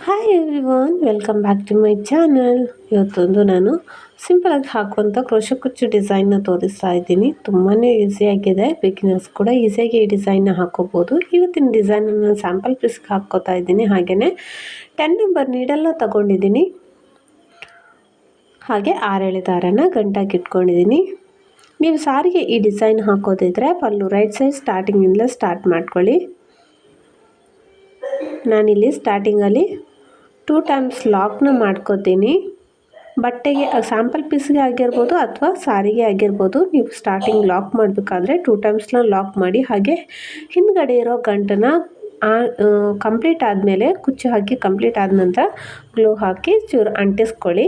Hi everyone, welcome back to my channel. ಇವತ್ತೊಂದು ನಾನು ಸಿಂಪಲಾಗಿ ಹಾಕುವಂಥ ಕ್ರೋಶೆ ಕುಚ್ಚು ಡಿಸೈನ್ನ ತೋರಿಸ್ತಾ ಇದ್ದೀನಿ. ತುಂಬಾ ಈಸಿಯಾಗಿದೆ, ಬಿಗಿನರ್ಸ್ ಕೂಡ ಈಸಿಯಾಗಿ ಈ ಡಿಸೈನ್ನ ಹಾಕೋಬೋದು. ಇವತ್ತಿನ ಡಿಸೈನನ್ನು ಸ್ಯಾಂಪಲ್ ಪೀಸ್ಗೆ ಹಾಕ್ಕೋತಾ ಇದ್ದೀನಿ. ಹಾಗೆಯೇ 10 ನಂಬರ್ ನೀಡಲ್ಲ ತಗೊಂಡಿದ್ದೀನಿ. ಹಾಗೆ 6 ಎಳೆ ದಾರನ ಗಂಟಾಗಿ ಇಟ್ಕೊಂಡಿದ್ದೀನಿ. ನೀವು ಸಾರಿಗೆ ಈ ಡಿಸೈನ್ ಹಾಕೋದಿದ್ರೆ ಪಲ್ಲು ರೈಟ್ ಸೈಡ್ ಸ್ಟಾರ್ಟಿಂಗಿಂದಲೇ ಸ್ಟಾರ್ಟ್ ಮಾಡ್ಕೊಳ್ಳಿ. ನಾನಿಲ್ಲಿ ಸ್ಟಾರ್ಟಿಂಗಲ್ಲಿ 2 ಟೈಮ್ಸ್ ಲಾಕ್ನ ಮಾಡ್ಕೋತೀನಿ. ಬಟ್ಟೆಗೆ ಸ್ಯಾಂಪಲ್ ಪೀಸ್ಗೆ ಆಗಿರ್ಬೋದು ಅಥವಾ ಸಾರಿಗೆ ಆಗಿರ್ಬೋದು, ನೀವು ಸ್ಟಾರ್ಟಿಂಗ್ ಲಾಕ್ ಮಾಡಬೇಕಾದ್ರೆ 2 ಟೈಮ್ಸ್ನ ಲಾಕ್ ಮಾಡಿ. ಹಾಗೆ ಹಿಂದ್ಗಡೆ ಇರೋ ಗಂಟನ್ನ ಕಂಪ್ಲೀಟ್ ಆದಮೇಲೆ ಕುಚ್ಚು ಹಾಕಿ ಕಂಪ್ಲೀಟ್ ಆದ ನಂತರ ಗ್ಲೂ ಹಾಕಿ ಚೂರು ಅಂಟಿಸ್ಕೊಳ್ಳಿ.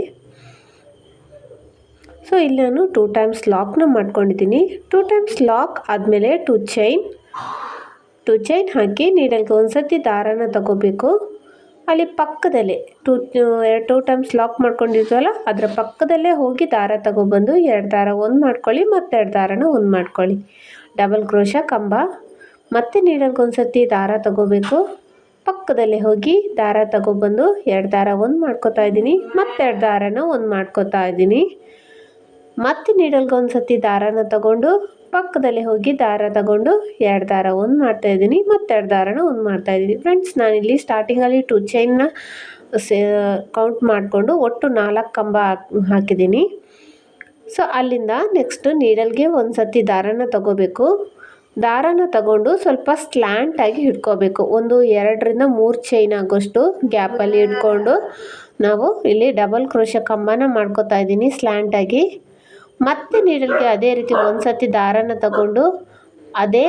ಸೊ ಇಲ್ಲಿ ನಾನು 2 ಟೈಮ್ಸ್ ಲಾಕ್ನ ಮಾಡ್ಕೊಂಡಿದ್ದೀನಿ. 2 ಟೈಮ್ಸ್ ಲಾಕ್ ಆದಮೇಲೆ 2 ಚೈನ್ ಹಾಕಿ ನೀಡಲ್ಗೆ ಒಂದು ಸರ್ತಿ ದಾರನ ತಗೋಬೇಕು. ಅಲ್ಲಿ ಪಕ್ಕದಲ್ಲೇ 2 ಟೈಮ್ಸ್ ಲಾಕ್ ಮಾಡ್ಕೊಂಡಿದ್ವಲ್ಲ, ಅದರ ಪಕ್ಕದಲ್ಲೇ ಹೋಗಿ ದಾರ ತಗೊಬಂದು 2 ದಾರ ಒಂದು ಮಾಡ್ಕೊಳ್ಳಿ, ಮತ್ತು 2 ದಾರನ ಒಂದು ಮಾಡ್ಕೊಳ್ಳಿ. ಡಬಲ್ ಕ್ರೋಶ ಕಂಬ, ಮತ್ತೆ ನೀಡಲ್ಗೆ ಒಂದು ಸರ್ತಿ ದಾರ ತಗೋಬೇಕು. ಪಕ್ಕದಲ್ಲೇ ಹೋಗಿ ದಾರ ತಗೊಬಂದು 2 ದಾರ ಒಂದು ಮಾಡ್ಕೋತಾ ಇದ್ದೀನಿ, ಮತ್ತು 2 ದಾರನ ಒಂದು ಮಾಡ್ಕೋತಾ ಇದ್ದೀನಿ. ಮತ್ತೆ ನೀಡಲ್ಗೆ ಒಂದು ಸರ್ತಿ ದಾರನ ತಗೊಂಡು ಪಕ್ಕದಲ್ಲಿ ಹೋಗಿ ದಾರ ತಗೊಂಡು 2 ದಾರ ಒಂದು ಮಾಡ್ತಾಯಿದ್ದೀನಿ, ಮತ್ತು 2 ದಾರನ ಒಂದು ಮಾಡ್ತಾಯಿದ್ದೀನಿ. ಫ್ರೆಂಡ್ಸ್, ನಾನಿಲ್ಲಿ ಸ್ಟಾರ್ಟಿಂಗಲ್ಲಿ 2 ಚೈನ್ನ ಕೌಂಟ್ ಮಾಡಿಕೊಂಡು ಒಟ್ಟು 4 ಕಂಬ ಹಾಕಿದ್ದೀನಿ. ಸೊ ಅಲ್ಲಿಂದ ನೆಕ್ಸ್ಟ್ ನೀಡಲ್ಗೆ ಒಂದು ಸರ್ತಿ ದಾರನ ತಗೋಬೇಕು. ದಾರನ ತಗೊಂಡು ಸ್ವಲ್ಪ ಸ್ಲ್ಯಾಂಟಾಗಿ ಹಿಡ್ಕೋಬೇಕು. ಒಂದು 2ರಿಂದ 3 ಚೈನ್ ಆಗೋಷ್ಟು ಗ್ಯಾಪಲ್ಲಿ ಇಟ್ಕೊಂಡು ನಾವು ಇಲ್ಲಿ ಡಬಲ್ ಕ್ರೋಶ ಕಂಬನ ಮಾಡ್ಕೋತಾ ಇದ್ದೀನಿ ಸ್ಲ್ಯಾಂಟಾಗಿ. ಮತ್ತೆ ನೀಡಲ್ಗೆ ಅದೇ ರೀತಿ ಒಂದು ಸರ್ತಿ ದಾರನ ತಗೊಂಡು ಅದೇ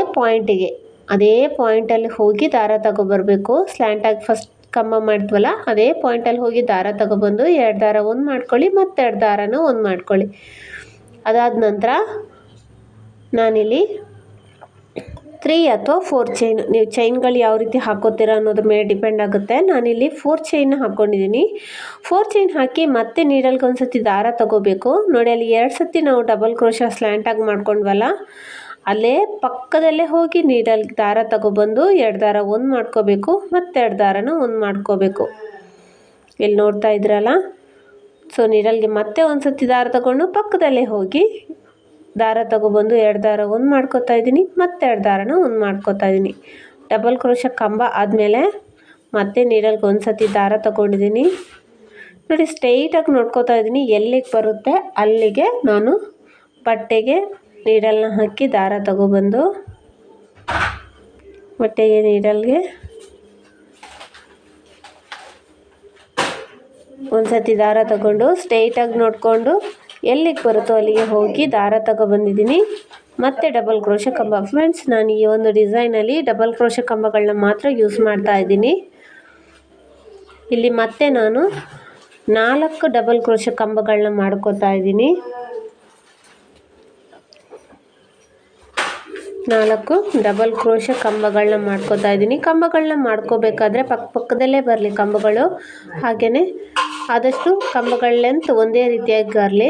ಪಾಯಿಂಟಲ್ಲಿ ಹೋಗಿ ದಾರ ತಗೊಬರ್ಬೇಕು. ಸ್ಲ್ಯಾಂಟಾಗಿ ಫಸ್ಟ್ ಕಂಬ ಮಾಡಿದ್ವಲ್ಲ, ಅದೇ ಪಾಯಿಂಟಲ್ಲಿ ಹೋಗಿ ದಾರ ತಗೊಬಂದು 2 ದಾರ ಒಂದು ಮಾಡ್ಕೊಳ್ಳಿ, ಮತ್ತು 2 ದಾರನ ಒಂದು ಮಾಡ್ಕೊಳ್ಳಿ. ಅದಾದ ನಂತರ ನಾನಿಲ್ಲಿ 3 ಅಥವಾ 4 ಚೈನ್, ನೀವು ಚೈನ್ಗಳು ಯಾವ ರೀತಿ ಹಾಕೋತೀರ ಅನ್ನೋದ್ರ ಮೇಲೆ ಡಿಪೆಂಡ್ ಆಗುತ್ತೆ. ನಾನಿಲ್ಲಿ 4 ಚೈನ್ ಹಾಕ್ಕೊಂಡಿದ್ದೀನಿ. 4 ಚೈನ್ ಹಾಕಿ ಮತ್ತೆ ನೀಡಲ್ಗೆ ಒಂದು ಸರ್ತಿ ದಾರ ತಗೋಬೇಕು. ನೋಡಿ, ಅಲ್ಲಿ 2 ಸರ್ತಿ ನಾವು ಡಬಲ್ ಕ್ರೋಶ ಸ್ಲ್ಯಾಂಟಾಗಿ ಮಾಡ್ಕೊಂಡ್ವಲ್ಲ, ಅಲ್ಲೇ ಪಕ್ಕದಲ್ಲೇ ಹೋಗಿ ನೀಡಲ್ಗೆ ದಾರ ತಗೊಬಂದು 2 ದಾರ ಒಂದು ಮಾಡ್ಕೋಬೇಕು, ಮತ್ತು 2 ದಾರನ ಒಂದು ಮಾಡ್ಕೋಬೇಕು. ಇಲ್ಲಿ ನೋಡ್ತಾ ಇದ್ರಲ್ಲ. ಸೊ ನೀಡಲ್ಗೆ ಮತ್ತೆ ಒಂದು ಸರ್ತಿ ದಾರ ತಗೊಂಡು ಪಕ್ಕದಲ್ಲೇ ಹೋಗಿ ದಾರ ತಗೊಬಂದು 2 ದಾರ ಒಂದು ಮಾಡ್ಕೋತಾ ಇದ್ದೀನಿ, ಮತ್ತು 2 ದಾರನ ಒಂದು ಮಾಡ್ಕೋತಾ ಇದ್ದೀನಿ. ಡಬಲ್ ಕ್ರೋಶ ಕಂಬ ಆದಮೇಲೆ ಮತ್ತೆ ನೀಡಲ್ಗೆ ಒಂದು ಸರ್ತಿ ದಾರ ತಗೊಂಡಿದ್ದೀನಿ. ನೋಡಿ, ಸ್ಟ್ರೈಟಾಗಿ ನೋಡ್ಕೋತಾ ಇದ್ದೀನಿ. ಎಲ್ಲಿಗೆ ಬರುತ್ತೆ ಅಲ್ಲಿಗೆ ನಾನು ಬಟ್ಟೆಗೆ ನೀಡಲ್ನ ಹಾಕಿ ದಾರ ತಗೊಬಂದು ಬಟ್ಟೆಗೆ ನೀಡಲ್ಗೆ ಒಂದು ಸರ್ತಿ ದಾರ ತಗೊಂಡು ಸ್ಟ್ರೈಟಾಗಿ ನೋಡಿಕೊಂಡು ಎಲ್ಲಿಗೆ ಬರುತ್ತೋ ಅಲ್ಲಿಗೆ ಹೋಗಿ ದಾರ ತಗೊಬಂದಿದ್ದೀನಿ. ಮತ್ತು ಡಬಲ್ ಕ್ರೋಶ ಕಂಬ. ಫ್ರೆಂಡ್ಸ್, ನಾನು ಈ ಒಂದು ಡಿಸೈನಲ್ಲಿ ಡಬಲ್ ಕ್ರೋಶ ಕಂಬಗಳನ್ನ ಮಾತ್ರ ಯೂಸ್ ಮಾಡ್ತಾ ಇದ್ದೀನಿ. ಇಲ್ಲಿ ಮತ್ತೆ ನಾನು 4 ಡಬಲ್ ಕ್ರೋಶ ಕಂಬಗಳನ್ನ ಮಾಡ್ಕೋತಾ ಇದ್ದೀನಿ. 4 ಡಬಲ್ ಕ್ರೋಶ ಕಂಬಗಳನ್ನ ಮಾಡ್ಕೋತಾ ಇದ್ದೀನಿ. ಕಂಬಗಳನ್ನ ಮಾಡ್ಕೋಬೇಕಾದ್ರೆ ಪಕ್ಕದಲ್ಲೇ ಬರಲಿ ಕಂಬಗಳು. ಹಾಗೆಯೇ ಆದಷ್ಟು ಕಂಬಗಳ ಲೆಂತ್ ಒಂದೇ ರೀತಿಯಾಗಿ ಬರಲಿ.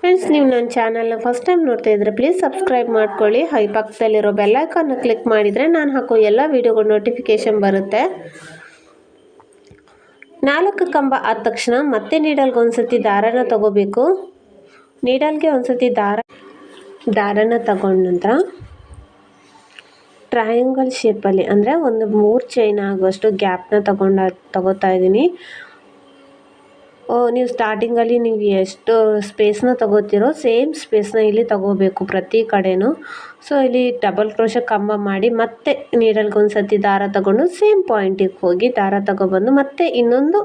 ಫ್ರೆಂಡ್ಸ್, ನೀವು ನನ್ನ ಚಾನಲ್ನ ಫಸ್ಟ್ ಟೈಮ್ ನೋಡ್ತಾ ಇದ್ದರೆ ಪ್ಲೀಸ್ ಸಬ್ಸ್ಕ್ರೈಬ್ ಮಾಡ್ಕೊಳ್ಳಿ. ಹಾಗೆ ಪಕ್ಕದಲ್ಲಿರೋ ಬೆಲ್ ಐಕಾನ್ನ ಕ್ಲಿಕ್ ಮಾಡಿದರೆ ನಾನು ಹಾಕೋ ಎಲ್ಲ ವೀಡಿಯೋಗಳ ನೋಟಿಫಿಕೇಷನ್ ಬರುತ್ತೆ. 4 ಕಂಬ ಆದ ತಕ್ಷಣ ಮತ್ತೆ ನೀಡಲ್ಗೆ ಒಂದು ಸರ್ತಿ ದಾರನ ತಗೋಬೇಕು. ನೀಡಲ್ಗೆ ಒಂದು ಸರ್ತಿ ದಾರನ ತಗೊಂಡ ನಂತರ ಟ್ರಯಾಂಗಲ್ ಶೇಪಲ್ಲಿ, ಅಂದರೆ ಒಂದು 3 ಚೈನ್ ಆಗುವಷ್ಟು ಗ್ಯಾಪ್ನ ತಗೋತಾ ಇದ್ದೀನಿ. ನೀವು ಸ್ಟಾರ್ಟಿಂಗಲ್ಲಿ ನೀವು ಎಷ್ಟು ಸ್ಪೇಸ್ನ ತಗೋತೀರೋ ಸೇಮ್ ಸ್ಪೇಸ್ನ ಇಲ್ಲಿ ತಗೋಬೇಕು ಪ್ರತಿ ಕಡೆನೂ. ಸೊ ಇಲ್ಲಿ ಡಬಲ್ ಕ್ರೋಶ ಕಂಬ ಮಾಡಿ ಮತ್ತೆ ನೀಡಲ್ಗೆ ಒಂದು ಸರ್ತಿ ದಾರ ತಗೊಂಡು ಸೇಮ್ ಪಾಯಿಂಟಿಗೆ ಹೋಗಿ ದಾರ ತಗೊಬಂದು ಮತ್ತೆ ಇನ್ನೊಂದು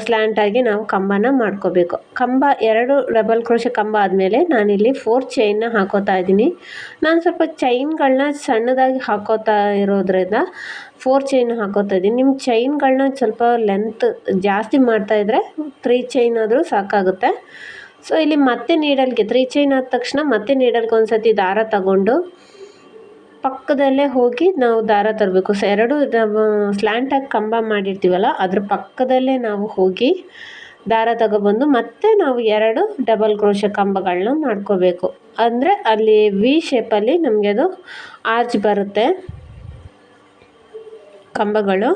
ಸ್ಲ್ಯಾಂಟಾಗಿ ನಾವು ಕಂಬನ ಮಾಡ್ಕೋಬೇಕು. ಕಂಬ 2 ಡಬಲ್ ಕ್ರೋಶ ಕಂಬ ಆದಮೇಲೆ ನಾನಿಲ್ಲಿ 4 ಚೈನ್ನ ಹಾಕೋತಾ ಇದ್ದೀನಿ. ನಾನು ಸ್ವಲ್ಪ ಚೈನ್ಗಳನ್ನ ಸಣ್ಣದಾಗಿ ಹಾಕೋತಾ ಇರೋದ್ರಿಂದ 4 ಚೈನ್ ಹಾಕೋತಾ ಇದ್ದೀನಿ. ನಿಮ್ಮ ಚೈನ್ಗಳನ್ನ ಸ್ವಲ್ಪ ಲೆಂತ್ ಜಾಸ್ತಿ ಮಾಡ್ತಾಯಿದ್ರೆ 3 ಚೈನ್ ಆದರೂ ಸಾಕಾಗುತ್ತೆ. ಸೊ ಇಲ್ಲಿ ಮತ್ತೆ ನೀಡಲ್ಗೆ 3 ಚೈನ್ ಆದ ತಕ್ಷಣ ಮತ್ತೆ ನೀಡಲ್ಗೆ ಒಂದು ಸರ್ತಿ ದಾರ ತಗೊಂಡು ಪಕ್ಕದಲ್ಲೇ ಹೋಗಿ ನಾವು ದಾರ ತರಬೇಕು. ಸೊ 2 ಸ್ಲ್ಯಾಂಟಾಗಿ ಕಂಬ ಮಾಡಿರ್ತೀವಲ್ಲ, ಅದ್ರ ಪಕ್ಕದಲ್ಲೇ ನಾವು ಹೋಗಿ ದಾರ ತಗೊಬಂದು ಮತ್ತೆ ನಾವು 2 ಡಬಲ್ ಕ್ರೋಶೆ ಕಂಬಗಳನ್ನ ಮಾಡ್ಕೋಬೇಕು. ಅಂದರೆ ಅಲ್ಲಿ ವಿ ಶೇಪಲ್ಲಿ ನಮಗೆ ಅದು ಆರ್ಚ್ ಬರುತ್ತೆ ಕಂಬಗಳು.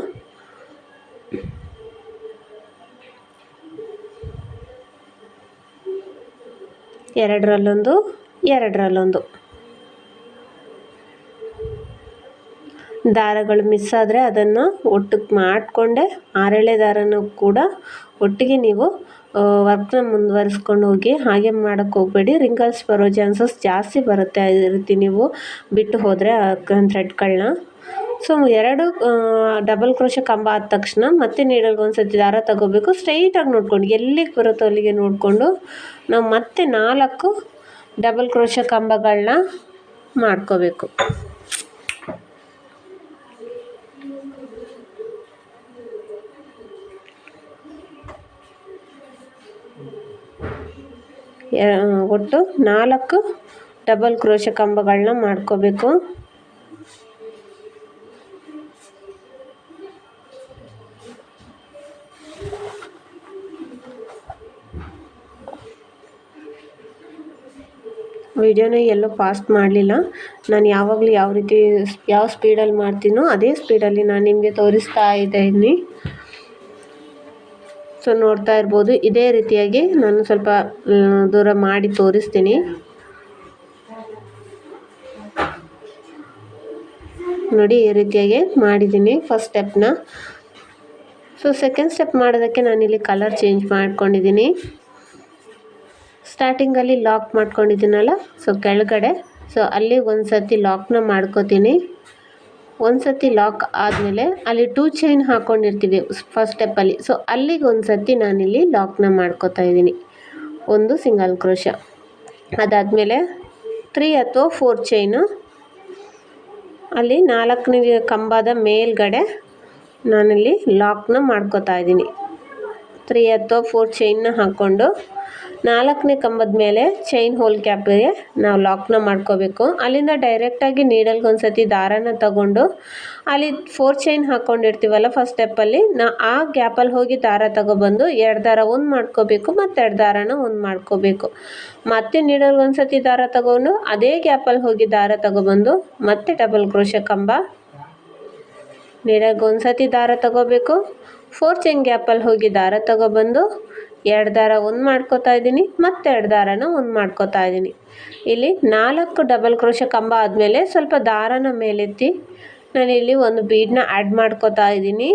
ಎರಡರಲ್ಲೊಂದು ದಾರಗಳು ಮಿಸ್ ಆದರೆ ಅದನ್ನು ಒಟ್ಟಿಗೆ ಮಾಡಿಕೊಂಡೆ 6 ದಾರನೂ ಕೂಡ ಒಟ್ಟಿಗೆ ನೀವು ವರ್ಕ್ನ ಮುಂದುವರಿಸ್ಕೊಂಡು ಹೋಗಿ. ಹಾಗೆ ಮಾಡೋಕ್ಕೆ ಹೋಗಬೇಡಿ, ರಿಂಗಲ್ಸ್ ಬರೋ ಚಾನ್ಸಸ್ ಜಾಸ್ತಿ ಬರುತ್ತೆ ಈ ರೀತಿ ನೀವು ಬಿಟ್ಟು ಹೋದರೆ ಥ್ರೆಡ್ಗಳನ್ನ. ಸೊ 2 ಡಬಲ್ ಕ್ರೋಶೆ ಕಂಬ ಆದ ತಕ್ಷಣ ಮತ್ತೆ ನೀಡಲ್ಗೆ ಒಂದು ಸತಿ ದಾರ ತಗೋಬೇಕು. ಸ್ಟ್ರೈಟಾಗಿ ನೋಡ್ಕೊಂಡು ಎಲ್ಲಿಗೆ ಬರುತ್ತೋ ಅಲ್ಲಿಗೆ ನೋಡಿಕೊಂಡು ನಾವು ಮತ್ತೆ 4 ಡಬಲ್ ಕ್ರೋಶೆ ಕಂಬಗಳನ್ನ ಮಾಡ್ಕೋಬೇಕು. ಒಟ್ಟು 4 ಡಬಲ್ ಕ್ರೋಶೆ ಕಂಬಗಳನ್ನ ಮಾಡ್ಕೋಬೇಕು. ವಿಡಿಯೋನ ಎಲ್ಲೂ ಫಾಸ್ಟ್ ಮಾಡಲಿಲ್ಲ. ನಾನು ಯಾವಾಗಲೂ ಯಾವ ಸ್ಪೀಡಲ್ಲಿ ಮಾಡ್ತೀನೋ ಅದೇ ಸ್ಪೀಡಲ್ಲಿ ನಾನು ನಿಮಗೆ ತೋರಿಸ್ತಾ ಇದ್ದೀನಿ. ಸೊ ನೋಡ್ತಾ ಇರ್ಬೋದು, ಇದೇ ರೀತಿಯಾಗಿ ನಾನು ಸ್ವಲ್ಪ ದೂರ ಮಾಡಿ ತೋರಿಸ್ತೀನಿ. ನೋಡಿ ಈ ರೀತಿಯಾಗಿ ಮಾಡಿದ್ದೀನಿ ಫಸ್ಟ್ ಸ್ಟೆಪ್ನ. ಸೊ ಸೆಕೆಂಡ್ ಸ್ಟೆಪ್ ಮಾಡೋದಕ್ಕೆ ನಾನಿಲ್ಲಿ ಕಲರ್ ಚೇಂಜ್ ಮಾಡ್ಕೊಂಡಿದ್ದೀನಿ. ಸ್ಟಾರ್ಟಿಂಗಲ್ಲಿ ಲಾಕ್ ಮಾಡ್ಕೊಂಡಿದ್ದೀನಲ್ಲ, ಸೊ ಕೆಳಗಡೆ, ಸೊ ಅಲ್ಲಿ ಒಂದು ಸತಿ ಲಾಕ್ನ ಮಾಡ್ಕೋತೀನಿ. ಒಂದು ಸತಿ ಲಾಕ್ ಆದಮೇಲೆ ಅಲ್ಲಿ 2 ಚೈನ್ ಹಾಕ್ಕೊಂಡಿರ್ತೀವಿ ಫಸ್ಟ್ ಸ್ಟೆಪ್ಪಲ್ಲಿ. ಸೊ ಅಲ್ಲಿಗೆ ಒಂದು ಸತಿ ನಾನಿಲ್ಲಿ ಲಾಕ್ನ ಮಾಡ್ಕೋತಾ ಇದ್ದೀನಿ, 1 ಸಿಂಗಲ್ ಕ್ರೋಶ. ಅದಾದಮೇಲೆ 3 ಅಥವಾ 4 ಚೈನು ಅಲ್ಲಿ 4ನೇ ಕಂಬದ ಮೇಲ್ಗಡೆ ನಾನಿಲ್ಲಿ ಲಾಕ್ನ ಮಾಡ್ಕೋತಾ ಇದ್ದೀನಿ. 3 ಅಥವಾ 4 ಚೈನ್ನ ಹಾಕ್ಕೊಂಡು 4ನೇ ಕಂಬದ ಮೇಲೆ ಚೈನ್ ಹೋಲ್ ಕ್ಯಾಪ್ಗೆ ನಾವು ಲಾಕ್ನ ಮಾಡ್ಕೋಬೇಕು. ಅಲ್ಲಿಂದ ಡೈರೆಕ್ಟಾಗಿ ನೀಡಲ್ಗೆ ಒಂದು ಸತಿ ದಾರನ ತಗೊಂಡು ಅಲ್ಲಿ 4 ಚೈನ್ ಹಾಕ್ಕೊಂಡಿರ್ತೀವಲ್ಲ ಫಸ್ಟ್ ಸ್ಟೆಪ್ಪಲ್ಲಿ, ಆ ಗ್ಯಾಪಲ್ಲಿ ಹೋಗಿ ದಾರ ತಗೊಬಂದು 2 ದಾರ ಒಂದು ಮಾಡ್ಕೋಬೇಕು, ಮತ್ತು 2 ದಾರನ ಒಂದು ಮಾಡ್ಕೋಬೇಕು. ಮತ್ತೆ ನೀಡಲ್ಗೆ ಒಂದು ಸತಿ ದಾರ ತಗೊಂಡು ಅದೇ ಗ್ಯಾಪಲ್ಲಿ ಹೋಗಿ ದಾರ ತಗೊಬಂದು ಮತ್ತೆ ಡಬಲ್ ಕ್ರೋಶೆ ಕಂಬ, ನೀಡಲ್ಗೆ ಒಂದು ಸತಿ ದಾರ ತಗೋಬೇಕು. 4 ಚೈನ್ ಗ್ಯಾಪಲ್ಲಿ ಹೋಗಿ ದಾರ ತಗೊಬಂದು 2 ದಾರ ಒಂದು ಮಾಡ್ಕೋತಾ ಇದ್ದೀನಿ, ಮತ್ತು 2 ದಾರನ ಒಂದು ಮಾಡ್ಕೋತಾ ಇದ್ದೀನಿ. ಇಲ್ಲಿ 4 ಡಬಲ್ ಕ್ರೋಶೆ ಕಂಬ ಆದಮೇಲೆ ಸ್ವಲ್ಪ ದಾರನ ಮೇಲೆತ್ತಿ ನಾನಿಲ್ಲಿ ಒಂದು ಬೀಡನ್ನ ಆ್ಯಡ್ ಮಾಡ್ಕೋತಾ ಇದ್ದೀನಿ.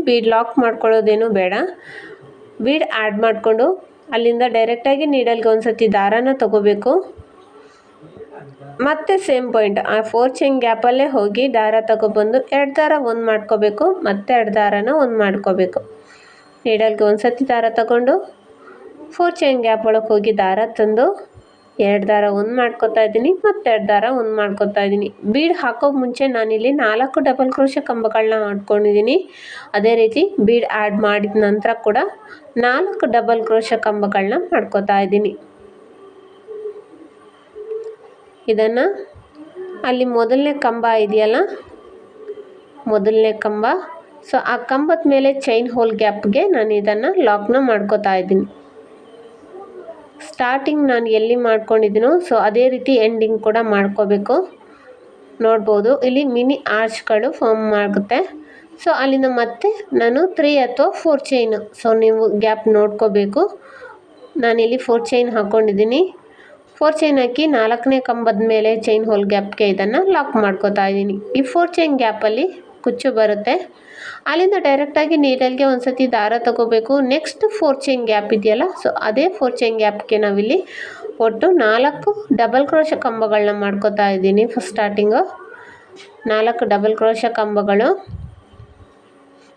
ಬೀಡ್ ಲಾಕ್ ಮಾಡ್ಕೊಳ್ಳೋದೇನು ಬೇಡ. ಬೀಡ್ ಆ್ಯಡ್ ಮಾಡಿಕೊಂಡು ಅಲ್ಲಿಂದ ಡೈರೆಕ್ಟಾಗಿ ನೀಡಲ್ಗೆ ಒಂದು ಸತಿ ದಾರನ ತಗೋಬೇಕು. ಮತ್ತೆ ಸೇಮ್ ಪಾಯಿಂಟ್, ಆ 4 ಚೈನ್ ಗ್ಯಾಪಲ್ಲೇ ಹೋಗಿ ದಾರ ತಗೊಬಂದು 2 ದಾರ ಒಂದು ಮಾಡ್ಕೋಬೇಕು, ಮತ್ತೆ 2 ದಾರನ ಒಂದು ಮಾಡ್ಕೋಬೇಕು. ನೀಡಲ್ಗೆ ಒಂದು ಸತಿ ದಾರ ತಗೊಂಡು 4 ಚೈನ್ ಗ್ಯಾಪ್ ಒಳಗೆ ಹೋಗಿ ದಾರ ತಂದು 2 ದಾರ ಒಂದು ಮಾಡ್ಕೋತಾ ಇದ್ದೀನಿ, ಮತ್ತು 2 ದಾರ ಒಂದು ಮಾಡ್ಕೋತಾ ಇದ್ದೀನಿ. ಬೀಡ್ ಹಾಕೋ ಮುಂಚೆ ನಾನಿಲ್ಲಿ 4 ಡಬಲ್ ಕ್ರೋಶೆ ಕಂಬಗಳನ್ನ ಮಾಡ್ಕೊಂಡಿದ್ದೀನಿ. ಅದೇ ರೀತಿ ಬೀಡ್ ಆ್ಯಡ್ ಮಾಡಿದ ನಂತರ ಕೂಡ 4 ಡಬಲ್ ಕ್ರೋಶೆ ಕಂಬಗಳನ್ನ ಮಾಡ್ಕೋತಾ ಇದ್ದೀನಿ. ಇದನ್ನು ಅಲ್ಲಿ ಮೊದಲನೇ ಕಂಬ ಇದೆಯಲ್ಲ, ಮೊದಲನೇ ಕಂಬ, ಸೊ ಆ ಕಂಬದ ಮೇಲೆ ಚೈನ್ ಹೋಲ್ ಗ್ಯಾಪ್ಗೆ ನಾನು ಇದನ್ನು ಲಾಕ್ನ ಮಾಡ್ಕೋತಾ ಇದ್ದೀನಿ. ಸ್ಟಾರ್ಟಿಂಗ್ ನಾನು ಎಲ್ಲಿ ಮಾಡ್ಕೊಂಡಿದ್ದೀನೋ ಸೊ ಅದೇ ರೀತಿ ಎಂಡಿಂಗ್ ಕೂಡ ಮಾಡ್ಕೋಬೇಕು. ನೋಡ್ಬೋದು ಇಲ್ಲಿ ಮಿನಿ ಆರ್ಚ್ಗಳು ಫಾರ್ಮ್ ಆಗುತ್ತೆ. ಸೊ ಅಲ್ಲಿಂದ ಮತ್ತೆ ನಾನು 3 ಅಥವಾ 4 ಚೈನು, ಸೊ ನೀವು ಗ್ಯಾಪ್ ನೋಡ್ಕೋಬೇಕು. ನಾನಿಲ್ಲಿ 4 ಚೈನ್ ಹಾಕ್ಕೊಂಡಿದ್ದೀನಿ. 4 ಚೈನ್ ಹಾಕಿ 4ನೇ ಕಂಬದ ಮೇಲೆ ಚೈನ್ ಹೋಲ್ ಗ್ಯಾಪ್ಗೆ ಇದನ್ನು ಲಾಕ್ ಮಾಡ್ಕೋತಾ ಇದ್ದೀನಿ. ಈ 4 ಚೈನ್ ಗ್ಯಾಪಲ್ಲಿ ಕುಚ್ಚು ಬರುತ್ತೆ. ಅಲ್ಲಿಂದ ಡೈರೆಕ್ಟಾಗಿ ನೀಡಲ್ಗೆ ಒಂದು ಸತಿ ದಾರ ತಗೋಬೇಕು. ನೆಕ್ಸ್ಟ್ 4 ಚೈನ್ ಗ್ಯಾಪ್ ಇದೆಯಲ್ಲ, ಸೊ ಅದೇ 4 ಚೈನ್ ಗ್ಯಾಪ್ಗೆ ನಾವಿಲ್ಲಿ ಒಟ್ಟು 4 ಡಬಲ್ ಕ್ರೋಶೆ ಕಂಬಗಳನ್ನ ಮಾಡ್ಕೋತಾ ಇದ್ದೀನಿ. ಫಸ್ಟ್ ಸ್ಟಾರ್ಟಿಂಗು 4 ಡಬಲ್ ಕ್ರೋಶೆ ಕಂಬಗಳು.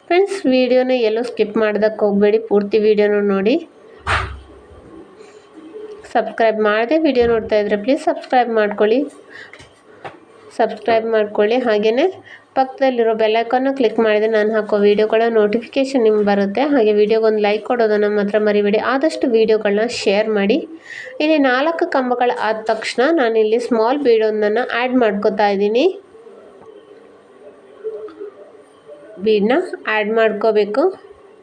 ಫ್ರೆಂಡ್ಸ್, ವಿಡಿಯೋನ ಎಲ್ಲೂ ಸ್ಕಿಪ್ ಮಾಡೋದಕ್ಕೆ ಹೋಗಬೇಡಿ, ಪೂರ್ತಿ ವಿಡಿಯೋನ ನೋಡಿ. ಸಬ್ಸ್ಕ್ರೈಬ್ ಮಾಡದೆ ವಿಡಿಯೋ ನೋಡ್ತಾ ಇದ್ದರೆ ಪ್ಲೀಸ್ ಸಬ್ಸ್ಕ್ರೈಬ್ ಮಾಡ್ಕೊಳ್ಳಿ. ಹಾಗೆಯೇ ಪಕ್ಕದಲ್ಲಿರೋ ಬೆಲ್ಲೈಕನ್ನ ಕ್ಲಿಕ್ ಮಾಡಿದರೆ ನಾನು ಹಾಕೋ ವೀಡಿಯೋಗಳ ನೋಟಿಫಿಕೇಷನ್ ನಿಮ್ಗೆ ಬರುತ್ತೆ. ಹಾಗೆ ವಿಡಿಯೋಗೊಂದು ಲೈಕ್ ಕೊಡೋದನ್ನು ಮಾತ್ರ ಮರಿಬೇಡಿ. ಆದಷ್ಟು ವೀಡಿಯೋಗಳನ್ನ ಶೇರ್ ಮಾಡಿ. ಇಲ್ಲಿ 4 ಕಂಬಗಳು ಆದ ತಕ್ಷಣ ನಾನಿಲ್ಲಿ ಸ್ಮಾಲ್ ಬೀಡೊಂದನ್ನು ಆ್ಯಡ್ ಮಾಡ್ಕೋತಾ ಇದ್ದೀನಿ. ಬೀಡನ್ನ ಆ್ಯಡ್ ಮಾಡ್ಕೋಬೇಕು.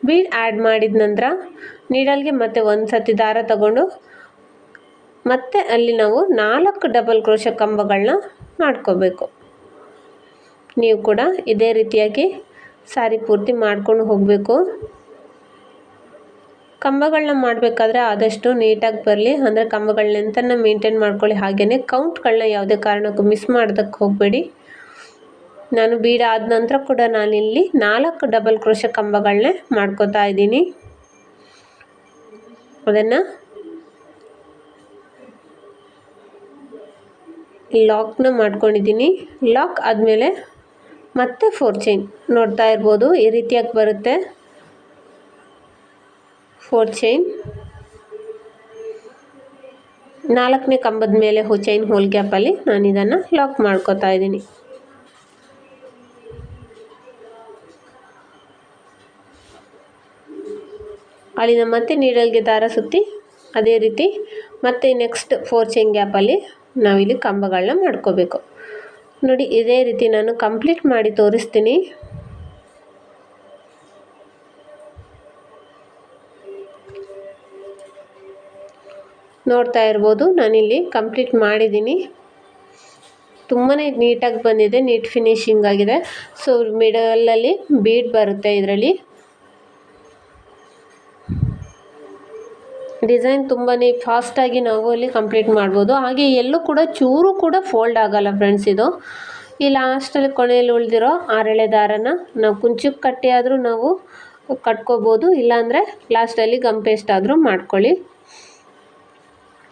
ಬೀಡ್ ಆ್ಯಡ್ ಮಾಡಿದ ನಂತರ ನೀಡಲ್ಗೆ ಮತ್ತೆ ಒಂದು ಸತಿ ದಾರ ತಗೊಂಡು ಮತ್ತೆ ಅಲ್ಲಿ ನಾವು 4 ಡಬಲ್ ಕ್ರೋಶೆ ಕಂಬಗಳನ್ನ ಮಾಡ್ಕೋಬೇಕು. ನೀವು ಕೂಡ ಇದೇ ರೀತಿಯಾಗಿ ಸಾರಿ ಪೂರ್ತಿ ಮಾಡ್ಕೊಂಡು ಹೋಗಬೇಕು. ಕಂಬಗಳನ್ನ ಮಾಡಬೇಕಾದ್ರೆ ಆದಷ್ಟು ನೀಟಾಗಿ ಬರಲಿ, ಅಂದರೆ ಕಂಬಗಳ ಲೆಂತನ್ನು ಮೇಂಟೈನ್ ಮಾಡ್ಕೊಳ್ಳಿ. ಹಾಗೆಯೇ ಕೌಂಟ್ಗಳನ್ನ ಯಾವುದೇ ಕಾರಣಕ್ಕೂ ಮಿಸ್ ಮಾಡೋದಕ್ಕೆ ಹೋಗಬೇಡಿ. ನಾನು ಬೀಡ್ ಆದ ನಂತರ ಕೂಡ ನಾನಿಲ್ಲಿ 4 ಡಬಲ್ ಕ್ರೋಶೆ ಕಂಬಗಳನ್ನೇ ಮಾಡ್ಕೋತಾ ಇದ್ದೀನಿ. ಅದನ್ನು ಲಾಕ್ನ ಮಾಡ್ಕೊಂಡಿದ್ದೀನಿ. ಲಾಕ್ ಆದಮೇಲೆ ಮತ್ತೆ 4 ಚೈನ್ ನೋಡ್ತಾ ಇರ್ಬೋದು, ಈ ರೀತಿಯಾಗಿ ಬರುತ್ತೆ. 4 ಚೈನ್ 4ನೇ ಕಂಬದ ಮೇಲೆ ಚೈನ್ ಹೋಲ್ ಗ್ಯಾಪಲ್ಲಿ ನಾನು ಇದನ್ನು ಲಾಕ್ ಮಾಡ್ಕೋತಾ ಇದ್ದೀನಿ. ಅಲ್ಲಿಂದ ಮತ್ತೆ ನೀಡಲ್ಗೆ ದಾರ ಸುತ್ತಿ ಅದೇ ರೀತಿ ಮತ್ತೆ ನೆಕ್ಸ್ಟ್ 4 ಚೈನ್ ಗ್ಯಾಪಲ್ಲಿ ನಾವಿಲ್ಲಿ ಕಂಬಗಳನ್ನ ಮಾಡ್ಕೋಬೇಕು. ನೋಡಿ, ಇದೇ ರೀತಿ ನಾನು ಕಂಪ್ಲೀಟ್ ಮಾಡಿ ತೋರಿಸ್ತೀನಿ. ನೋಡ್ತಾ ಇರ್ಬೋದು, ನಾನಿಲ್ಲಿ ಕಂಪ್ಲೀಟ್ ಮಾಡಿದ್ದೀನಿ. ತುಂಬಾ ನೀಟಾಗಿ ಬಂದಿದೆ, ನೀಟ್ ಫಿನಿಶಿಂಗ್ ಆಗಿದೆ. ಸೊ ಮಿಡಲಲ್ಲಿ ಬೀಡ್ ಬರುತ್ತೆ. ಇದರಲ್ಲಿ ಡಿಸೈನ್ ತುಂಬಾ ಫಾಸ್ಟಾಗಿ ನಾವು ಅಲ್ಲಿ ಕಂಪ್ಲೀಟ್ ಮಾಡ್ಬೋದು. ಹಾಗೆ ಎಲ್ಲೂ ಕೂಡ ಚೂರು ಕೂಡ ಫೋಲ್ಡ್ ಆಗಲ್ಲ ಫ್ರೆಂಡ್ಸ್. ಇದು ಈ ಲಾಸ್ಟಲ್ಲಿ ಕೊನೆಯಲ್ಲಿ ಉಳಿದಿರೋ 6 ಎಳೆ ದಾರನ ನಾವು ಕುಂಚಕ್ಕೆ ಕಟ್ಟಿ ಆದರೂ ನಾವು ಕಟ್ಕೋಬೋದು, ಇಲ್ಲಾಂದರೆ ಲಾಸ್ಟಲ್ಲಿ ಗಮ್ ಪೇಸ್ಟ್ ಆದರೂ ಮಾಡ್ಕೊಳ್ಳಿ.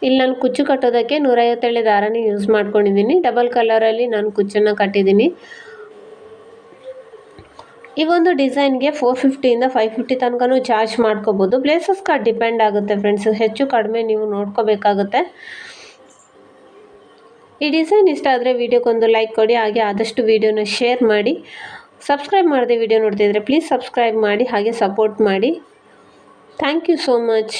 ಇಲ್ಲಿ ನಾನು ಕುಚ್ಚು ಕಟ್ಟೋದಕ್ಕೆ 150 ಎಳೆ ದಾರನೇ ಯೂಸ್ ಮಾಡ್ಕೊಂಡಿದ್ದೀನಿ. ಡಬಲ್ ಕಲರಲ್ಲಿ ನಾನು ಕುಚ್ಚನ್ನು ಕಟ್ಟಿದ್ದೀನಿ. ಈ ಒಂದು ಡಿಸೈನ್ಗೆ 450ಇಂದ 550 ತನಕನೂ ಚಾರ್ಜ್ ಮಾಡ್ಕೋಬೋದು. ಪ್ಲೇಸಸ್ಗೆ ಡಿಪೆಂಡ್ ಆಗುತ್ತೆ ಫ್ರೆಂಡ್ಸ್, ಹೆಚ್ಚು ಕಡಿಮೆ ನೀವು ನೋಡ್ಕೋಬೇಕಾಗುತ್ತೆ. ಈ ಡಿಸೈನ್ ಇಷ್ಟ ಆದರೆ ವಿಡಿಯೋಗೊಂದು ಲೈಕ್ ಕೊಡಿ. ಹಾಗೆ ಆದಷ್ಟು ವಿಡಿಯೋನ ಶೇರ್ ಮಾಡಿ. ಸಬ್ಸ್ಕ್ರೈಬ್ ಮಾಡದೆ ವಿಡಿಯೋ ನೋಡ್ತಿದ್ರೆ ಪ್ಲೀಸ್ ಸಬ್ಸ್ಕ್ರೈಬ್ ಮಾಡಿ, ಹಾಗೆ ಸಪೋರ್ಟ್ ಮಾಡಿ. Thank you so much.